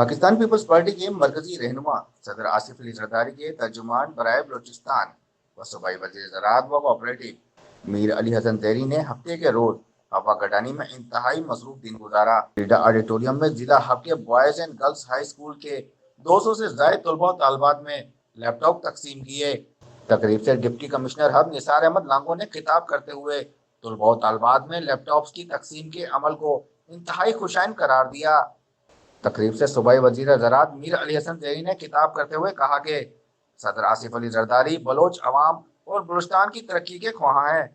Pakistan peoples party के मरकजी रहनुमा सदर आसिफ अली जरदारी के तर्जुमान बराए बलूचिस्तान व सूबाई वज़ीर ज़राअत व कोऑपरेटिव मीर अली हसन ज़ैरी ने हफ्ते के रोज हवा गडानी में इंतहाई मसरूफ दिन गुजारा। लीडर ऑडिटोरियम में जिला हब के boys and girls high school के 200 से ज़ायद तलबा और तालिबात में लैपटॉप तकसीम किए। तकरीब से डिप्टी कमिश्नर हब निसार अहमद लांगो ने खिताब करते हुए तलबा और तालिबात में लैपटॉप्स की तकसीम के अमल को इंतहाई खुशाइन करार दिया। तकरीब से सूबाई वजीर ज़राअत मीर अली हसन ज़ैरी ने खिताब करते हुए कहा कि सदर आसिफ अली जरदारी बलोच अवाम और बलूचिस्तान की तरक्की के ख्वाहां हैं।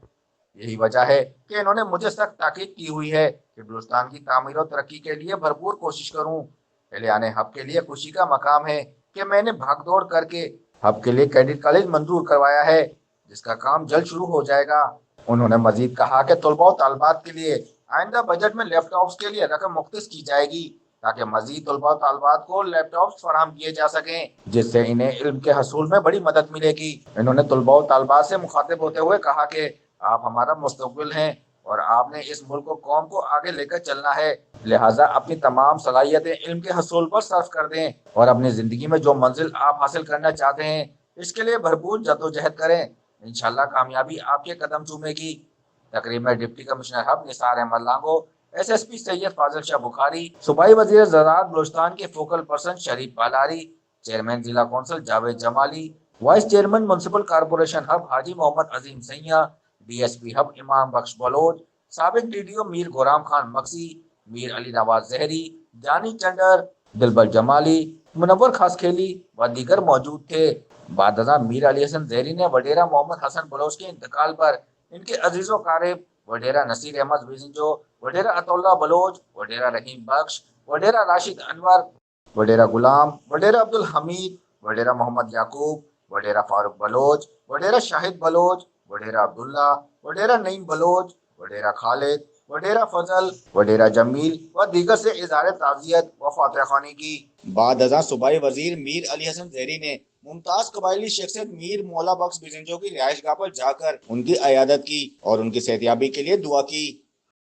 यही वजह है कि इन्होंने मुझे सख्त ताकीद की हुई है कि बलूचिस्तान की तामीर और तरक्की के लिए भरपूर कोशिश करूं। एलियाने हब के लिए खुशी का मकाम है कि मैंने भागदौड़ करके हब के लिए कैडेट कॉलेज मंजूर करवाया है, जिसका काम जल्द शुरू हो जाएगा। उन्होंने मजीद कहा कि तलबा और तालिबात के लिए आइंदा बजट में लैपटॉप्स के लिए रकम मुख्तस की जाएगी ताकि मजीद तलबा और तालिबात को लैपटॉप्स फराहम किए जा सकें, जिससे इन्हें इल्म के हसूल में बड़ी मदद मिलेगी। इन्होंने तलबा और तालिबात से मुखातिब होते हुए कहा कि आप हमारा मुस्तकबिल हैं और आपने इस मुल्क को कौम को आगे लेकर चलना है, लिहाजा अपनी तमाम सलाहियतें इल्म के हसूल पर सर्फ कर दें और अपनी ज़िंदगी में जो मंजिल आप हासिल करना चाहते हैं इसके लिए भरपूर जद्दोजहद करें। इंशाल्लाह कामयाबी आपके कदम चूमेगी। तकरीब में deputy commissioner Hub Nisar Ahmed Lango, SSP Syed Fazil Shah Bukhari, सूबाई वजीर ज़राअत बलूचिस्तान के focal person Sharif Balari, chairman जिला council Javed Jamali, vice chairman municipal corporation Hub Haji Mohammad Azeem Saiya, DSP Hub Imam Bakhsh Baloch, साबिक DDO मीर गुलाम खान मक्सी, मीर अली नवाज जहरी, जानी चंडर, दिलबर जमाली, मुनव्वर खासखेली व दीगर मौजूद थे। बादशाह मीर अली हसन ज़ैरी ने वडेरा मोहम्मद हसन बलोच के इंतकाल पर इनके अजीज़ो कारिब वडेरा नसीर अहमद विजिंजो, वडेरा अतौल्ला बलोच, वडेरा रहीम बख्श, वडेरा राशिद अनवर, वडेरा गुलाम, वडेरा अब्दुल हमीद, वडेरा मोहम्मद याकूब, वडेरा फारूक बलोच, वडेरा शाहिद बलोच, वडेरा अब्दुल्ला, वडेरा नईम बलोच, वडेरा खालिद, वडेरा फजल, वडेरा जमील व दीगर से इज़हार ताज़ियत व फातिहा ख़्वानी की। बाद अज़ां सूबाई वजीर मीर अली हसन ज़ैरी ने मुमताज कबायली शख्सियत मीर मौला बख्श बिजंजो की रिहाइश गाह पर जाकर उनकी अयादत की और उनकी सेहतयाबी के लिए दुआ की।